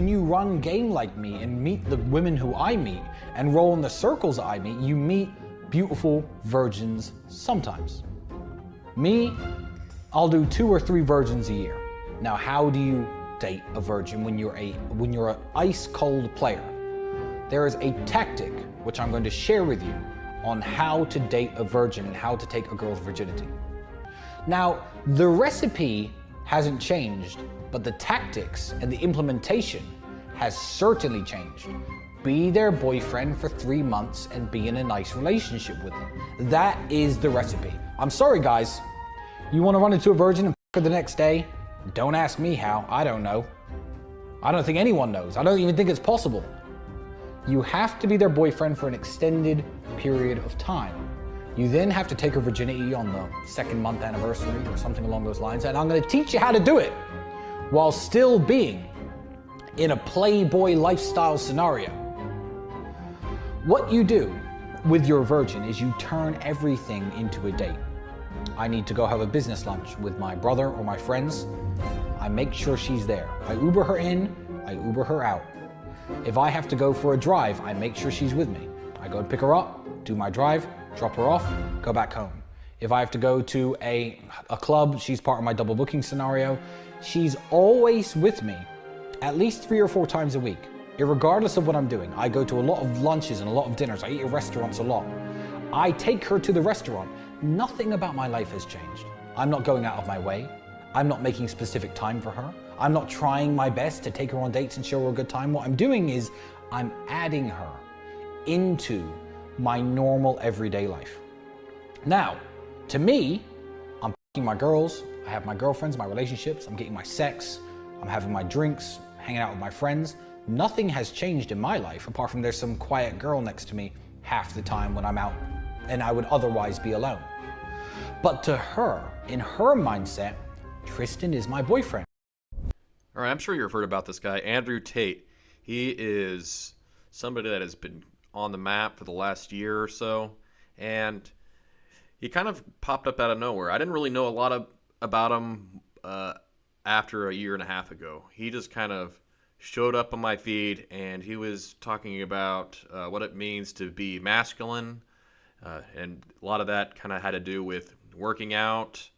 When you run game like me and meet the women who I meet and roll in the circles I meet, you meet beautiful virgins sometimes. Me, I'll do 2 or 3 virgins a year. Now, how do you date a virgin when you're an ice cold player? There is a tactic which I'm going to share with you on how to date a virgin and how to take a girl's virginity. Now, the recipe hasn't changed, but the tactics and the implementation has certainly changed. Be their boyfriend for 3 months and be in a nice relationship with them. That is the recipe. I'm sorry, guys. You want to run into a virgin and f her the next day? Don't ask me how. I don't know. I don't think anyone knows. I don't even think it's possible. You have to be their boyfriend for an extended period of time. You then have to take her virginity on the 2nd month anniversary or something along those lines, and I'm going to teach you how to do it while still being in a playboy lifestyle scenario. What you do with your virgin is you turn everything into a date. I need to go have a business lunch with my brother or my friends. I make sure she's there. I Uber her in, I Uber her out. If I have to go for a drive, I make sure she's with me. I go to pick her up, do my drive, drop her off, go back home. If I have to go to a club, she's part of my double booking scenario. She's always with me at least 3 or 4 times a week, irregardless of what I'm doing. I go to a lot of lunches and a lot of dinners. I eat at restaurants a lot. I take her to the restaurant. Nothing about my life has changed. I'm not going out of my way. I'm not making specific time for her. I'm not trying my best to take her on dates and show her a good time. What I'm doing is I'm adding her into my normal everyday life. Now, to me, I'm f***ing my girls, I have my girlfriends, my relationships, I'm getting my sex, I'm having my drinks, hanging out with my friends. Nothing has changed in my life apart from there's some quiet girl next to me half the time when I'm out and I would otherwise be alone. But to her, in her mindset, Tristan is my boyfriend. All right, I'm sure you've heard about this guy, Andrew Tate. He is somebody that has been on the map for the last year or so, and he kind of popped up out of nowhere. I didn't really know a lot about him after a year and a half ago. He just kind of showed up on my feed, and he was talking about what it means to be masculine, and a lot of that kind of had to do with working out,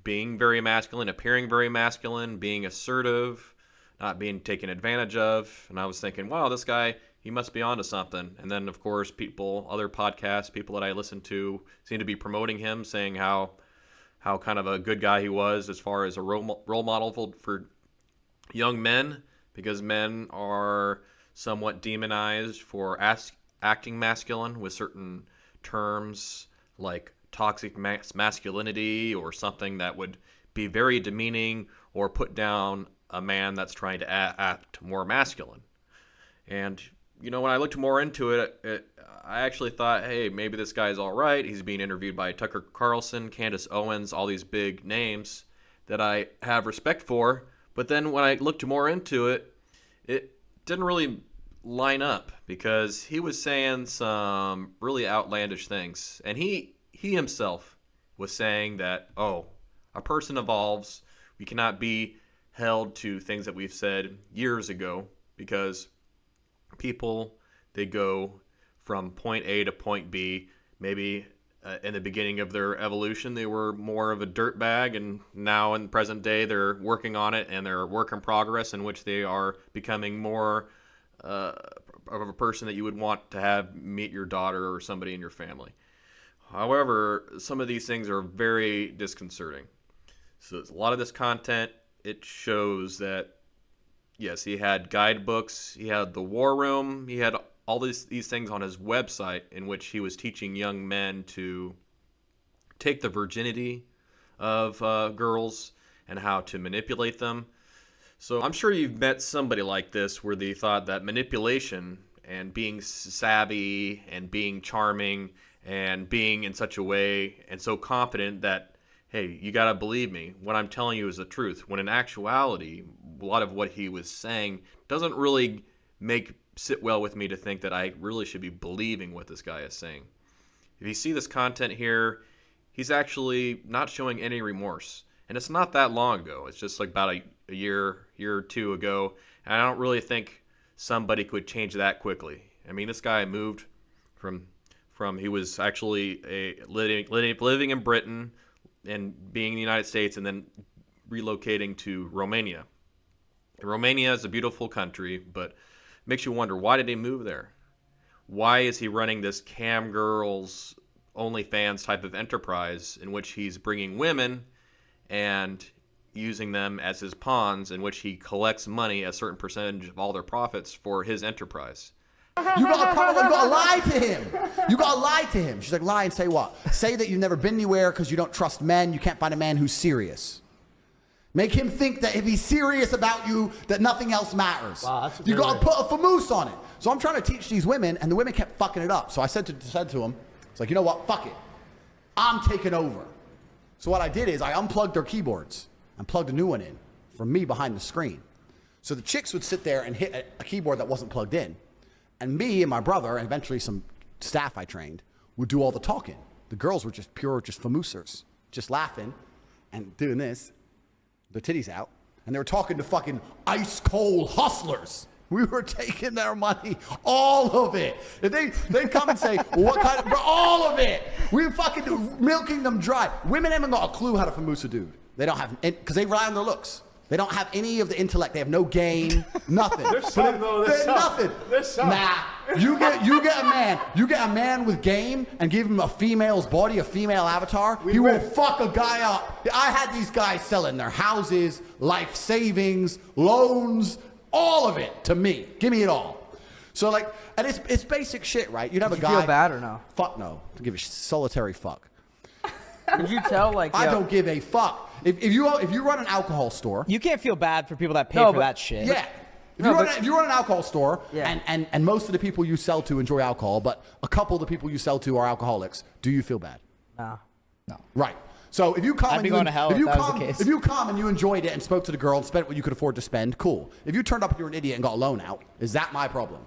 being very masculine, appearing very masculine, being assertive, not being taken advantage of. And I was thinking, wow, this guy, he must be onto something. And then, of course, other podcasts, people that I listen to seem to be promoting him, saying how kind of a good guy he was as far as a role model for young men, because men are somewhat demonized for acting masculine with certain terms like toxic masculinity or something that would be very demeaning or put down a man that's trying to act more masculine. And, when I looked more into it, I actually thought, hey, maybe this guy's all right. He's being interviewed by Tucker Carlson, Candace Owens, all these big names that I have respect for. But then when I looked more into it, it didn't really line up because he was saying some really outlandish things. And he himself was saying that, a person evolves. We cannot be held to things that we've said years ago because people, they go from point A to point B. Maybe in the beginning of their evolution, they were more of a dirtbag, and now in present day, they're working on it, and they're a work in progress in which they are becoming more of a person that you would want to have meet your daughter or somebody in your family. However, some of these things are very disconcerting. So a lot of this content, it shows that, yes, he had guidebooks, he had the War Room, he had all these things on his website in which he was teaching young men to take the virginity of girls and how to manipulate them. So I'm sure you've met somebody like this where they thought that manipulation and being savvy and being charming and being in such a way and so confident that, hey, you got to believe me, what I'm telling you is the truth. When in actuality, a lot of what he was saying doesn't really sit well with me to think that I really should be believing what this guy is saying. If you see this content here, he's actually not showing any remorse. And it's not that long ago. It's just like about a year or two ago, and I don't really think somebody could change that quickly. I mean, this guy moved from he was actually living in Britain and being in the United States, and then relocating to Romania. And Romania is a beautiful country, but makes you wonder, why did he move there? Why is he running this cam girls OnlyFans type of enterprise in which he's bringing women and using them as his pawns, in which he collects money, a certain percentage of all their profits, for his enterprise? You gotta lie to him. You gotta lie to him. She's like, lie and say what? Say that you've never been anywhere because you don't trust men. You can't find a man who's serious. Make him think that if he's serious about you, that nothing else matters. Wow, you gotta put a famoose on it. So I'm trying to teach these women, and the women kept fucking it up. So I said to him, it's like, you know what? Fuck it. I'm taking over. So what I did is I unplugged their keyboards and plugged a new one in from me behind the screen. So the chicks would sit there and hit a keyboard that wasn't plugged in. And me and my brother, and eventually some staff I trained, would do all the talking. The girls were just famoosers, just laughing and doing this, their titties out. And they were talking to fucking ice cold hustlers. We were taking their money, all of it. If they'd come and say, well, what kind of, bro, all of it. We were fucking milking them dry. Women haven't got a clue how to famoose a dude. They don't have, because they rely on their looks. They don't have any of the intellect. They have no game, nothing. There's some, though. There's nothing. There's some. Nah. You get a man with game and give him a female's body, a female avatar. He will fuck a guy up. I had these guys selling their houses, life savings, loans, all of it to me. Give me it all. So like, and it's basic shit, right? You'd have a guy. You feel bad or no? Fuck no. To give a solitary fuck. Could you tell, like, I don't give a fuck. If you run an alcohol store, you can't feel bad for people that pay for that shit. Yeah. If you run an alcohol store, and most of the people you sell to enjoy alcohol, but a couple of the people you sell to are alcoholics, do you feel bad? No. Right. So if you come I'd be going to hell if that was the case. If you come and you enjoyed it and spoke to the girl and spent what you could afford to spend, cool. If you turned up and you were an idiot and got a loan out, is that my problem?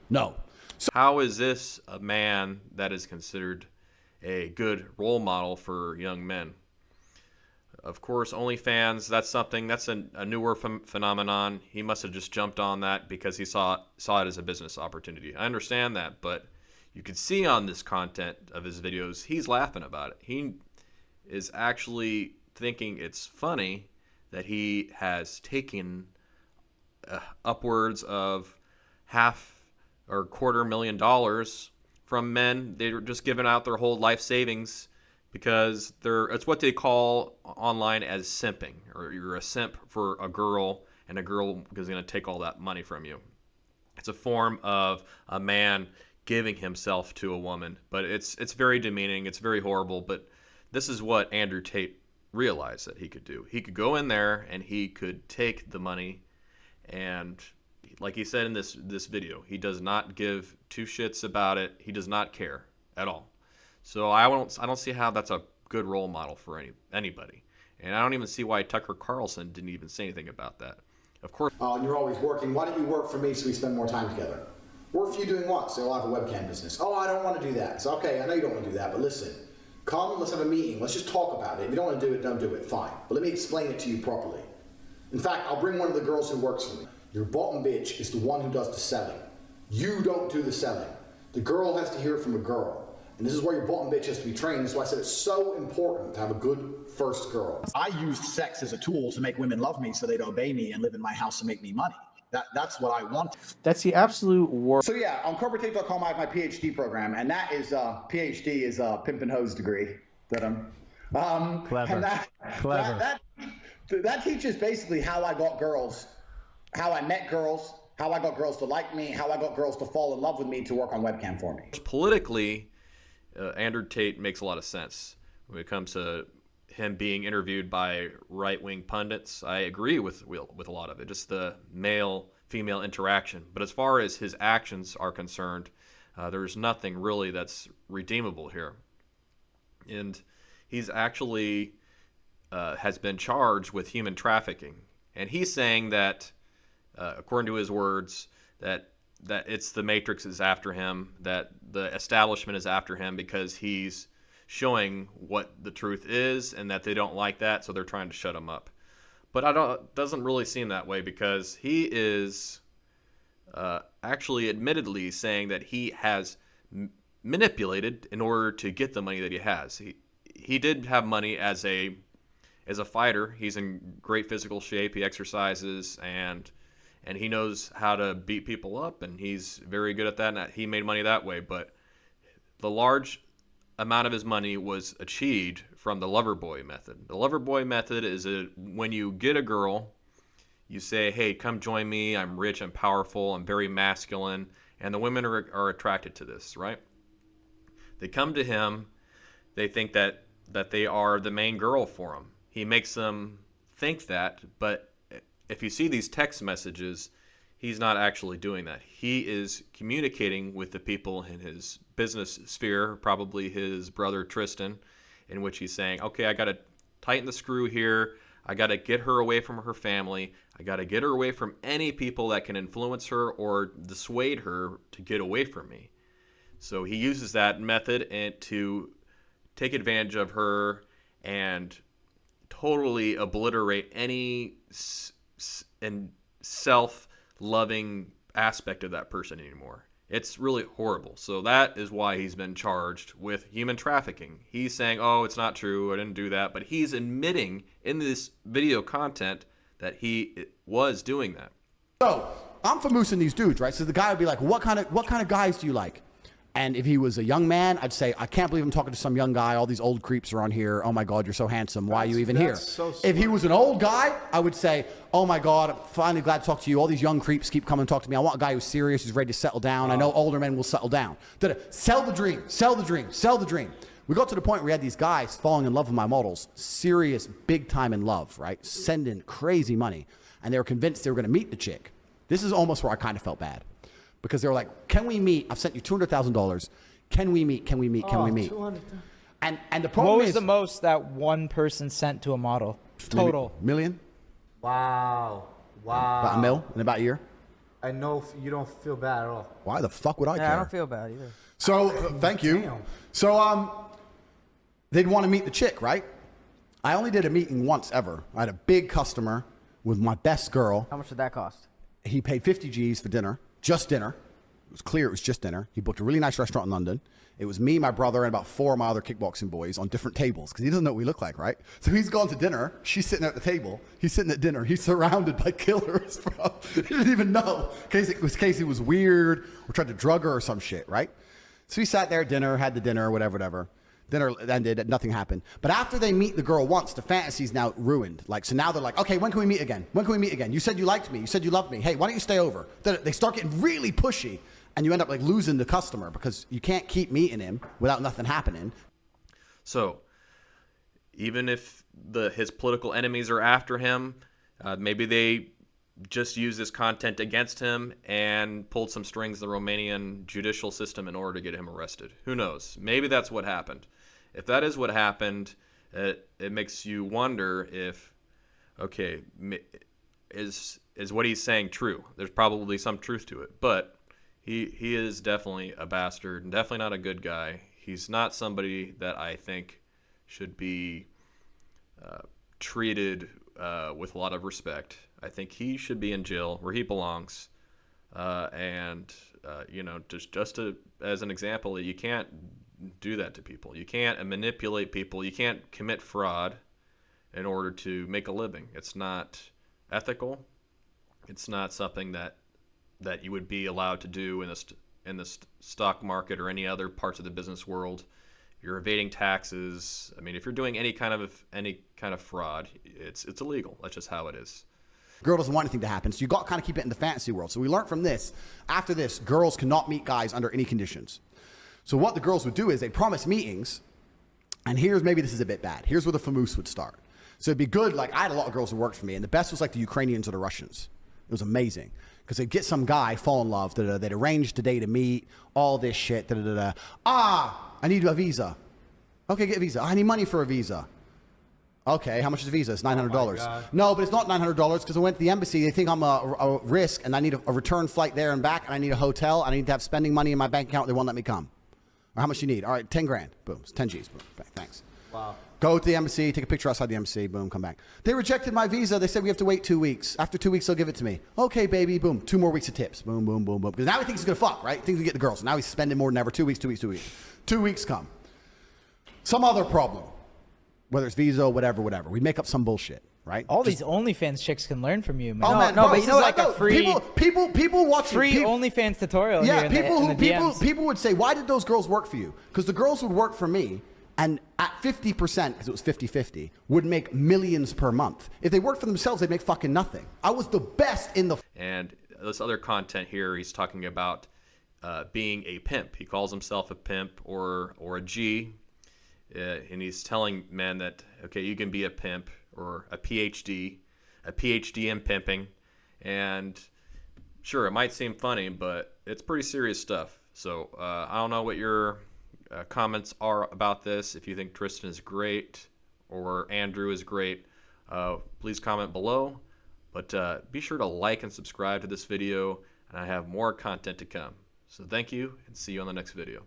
No. So how is this a man that is considered a good role model for young men? Of course, OnlyFans, that's a newer phenomenon. He must have just jumped on that because he saw it as a business opportunity. I understand that, but you can see on this content of his videos, he's laughing about it. He is actually thinking it's funny that he has taken upwards of $500,000 or $250,000 from men. They're just giving out their whole life savings because it's what they call online as simping, or you're a simp for a girl, and a girl is going to take all that money from you. It's a form of a man giving himself to a woman, but it's very demeaning. It's very horrible, but this is what Andrew Tate realized that he could do. He could go in there and he could take the money, and like he said in this video, he does not give two shits about it. He does not care at all. So I don't see how that's a good role model for anybody. And I don't even see why Tucker Carlson didn't even say anything about that. Of course. And you're always working. Why don't you work for me so we spend more time together? Work for you doing what? So I'll have a webcam business. Oh, I don't want to do that. So okay, I know you don't want to do that, but listen. Come, let's have a meeting. Let's just talk about it. If you don't want to do it, don't do it. Fine. But let me explain it to you properly. In fact, I'll bring one of the girls who works for me. Your bottom bitch is the one who does the selling. You don't do the selling. The girl has to hear it from a girl. And this is where your bottom bitch has to be trained. That's why I said it's so important to have a good first girl. I used sex as a tool to make women love me so they'd obey me and live in my house and make me money. That's what I want. That's the absolute worst. So yeah, on CobraTape.com I have my PhD program, and that is PhD is a pimp and hose degree that I'm Clever. And Clever. That teaches basically how I got girls, how I met girls, how I got girls to like me, how I got girls to fall in love with me to work on webcam for me. Politically, Andrew Tate makes a lot of sense when it comes to him being interviewed by right-wing pundits. I agree with a lot of it, just the male-female interaction. But as far as his actions are concerned, there's nothing really that's redeemable here. And he's actually has been charged with human trafficking. And he's saying that, according to his words, that it's the Matrix is after him, that the establishment is after him because he's showing what the truth is and that they don't like that, so they're trying to shut him up. But doesn't really seem that way because he is actually admittedly saying that he has manipulated in order to get the money that he has. He did have money as a fighter. He's in great physical shape. He exercises and he knows how to beat people up, and he's very good at that. And he made money that way. But the large amount of his money was achieved from the lover boy method. The lover boy method is when you get a girl, you say, "Hey, come join me. I'm rich. I'm powerful. I'm very masculine," and the women are attracted to this, right? They come to him. They think that they are the main girl for him. He makes them think that, but if you see these text messages, he's not actually doing that. He is communicating with the people in his business sphere, probably his brother Tristan, in which he's saying, okay, I got to tighten the screw here. I got to get her away from her family. I got to get her away from any people that can influence her or dissuade her to get away from me. So he uses that method to take advantage of her and totally obliterate any self-loving aspect of that person anymore. It's really horrible. So that is why he's been charged with human trafficking. He's saying, oh, it's not true, I didn't do that. But he's admitting in this video content that he was doing that. So I'm famoosing these dudes, right? So the guy would be like, what kind of guys do you like? And if he was a young man, I'd say, I can't believe I'm talking to some young guy. All these old creeps are on here. Oh my God, you're so handsome. Why are you even here? So if he was an old guy, I would say, oh my God, I'm finally glad to talk to you. All these young creeps keep coming to talk to me. I want a guy who's serious, who's ready to settle down. I know older men will settle down. Sell the dream, sell the dream, sell the dream. We got to the point where we had these guys falling in love with my models, serious, big time in love, right? Sending crazy money. And they were convinced they were going to meet the chick. This is almost where I kind of felt bad. Because they were like, can we meet? I've sent you $200,000. Can we meet? Can we meet? Can we meet? And the problem What was is, the most that one person sent to a model? Total. million? Wow. About a mil in about a year? I know you don't feel bad at all. Why the fuck would I care? Yeah, I don't feel bad either. So, thank you. Damn. So, they'd want to meet the chick, right? I only did a meeting once ever. I had a big customer with my best girl. How much did that cost? He paid 50 G's for dinner, just dinner. It was clear it was just dinner. He booked a really nice restaurant in London. It was me, my brother, and about 4 of my other kickboxing boys on different tables because he doesn't know what we look like, right? So he's gone to dinner. She's sitting at the table. He's sitting at dinner. He's surrounded by killers, bro. He didn't even know. In case he was weird or tried to drug her or some shit, right? So he sat there at dinner, had the dinner, whatever. Dinner ended, nothing happened. But after they meet the girl once, the fantasy's now ruined. So now they're like, okay, when can we meet again? When can we meet again? You said you liked me. You said you loved me. Hey, why don't you stay over? They start getting really pushy. And you end up losing the customer because you can't keep meeting him without nothing happening. So even if his political enemies are after him, maybe they just use this content against him and pulled some strings in the Romanian judicial system in order to get him arrested. Who knows? Maybe that's what happened. If that is what happened, it makes you wonder if, okay, is what he's saying true? There's probably some truth to it, but he is definitely a bastard and definitely not a good guy. He's not somebody that I think should be treated with a lot of respect. I think he should be in jail where he belongs. Just as an example, you can't do that to people. You can't manipulate people. You can't commit fraud in order to make a living. It's not ethical. It's not something that you would be allowed to do in the stock market or any other parts of the business world. You're evading taxes. I mean, if you're doing any kind of fraud, it's illegal. That's just how it is. Girl doesn't want anything to happen, so you got to kind of keep it in the fantasy world. So we learned from this. After this, girls cannot meet guys under any conditions. So what the girls would do is they promise meetings, and maybe this is a bit bad. Here's where the famoose would start. So it'd be good. I had a lot of girls who worked for me, and the best was the Ukrainians or the Russians. It was amazing. Because they'd get some guy, fall in love, they'd arrange the day to meet, all this shit, I need a visa. Okay, get a visa. I need money for a visa. Okay, how much is a visa? It's $900. No, but it's not $900 because I went to the embassy. They think I'm a risk, and I need a return flight there and back, and I need a hotel. I need to have spending money in my bank account. They won't let me come. Or how much you need? All right, 10 grand. Boom, it's 10 G's. Boom. Thanks. Wow. Wow. Go to the embassy, take a picture outside the embassy, boom, come back. They rejected my visa. They said we have to wait 2 weeks. After 2 weeks, they'll give it to me. Okay, baby, boom. 2 more weeks of tips. Boom, boom, boom, boom. Because now he thinks he's going to fuck, right? He thinks he can get the girls. Now he's spending more than ever. 2 weeks, 2 weeks, 2 weeks. 2 weeks come. Some other problem. Whether it's visa, whatever. We make up some bullshit, right? All these OnlyFans chicks can learn from you, man. Oh, man, no, bro, but you know, like no, a free, people watch free people, OnlyFans tutorial. Yeah, here in the DMs. people would say, why did those girls work for you? Because the girls would work for me, and at 50%, because it was 50-50, would make millions per month. If they worked for themselves, they'd make fucking nothing. I was the best in the. And this other content here, he's talking about being a pimp. He calls himself a pimp or a G, and he's telling men that, okay, you can be a pimp or a PhD in pimping. And sure, it might seem funny, but it's pretty serious stuff. So I don't know what your comments are about this. If you think Tristan is great or Andrew is great, please comment below. But be sure to like and subscribe to this video, and I have more content to come. So thank you, and see you on the next video.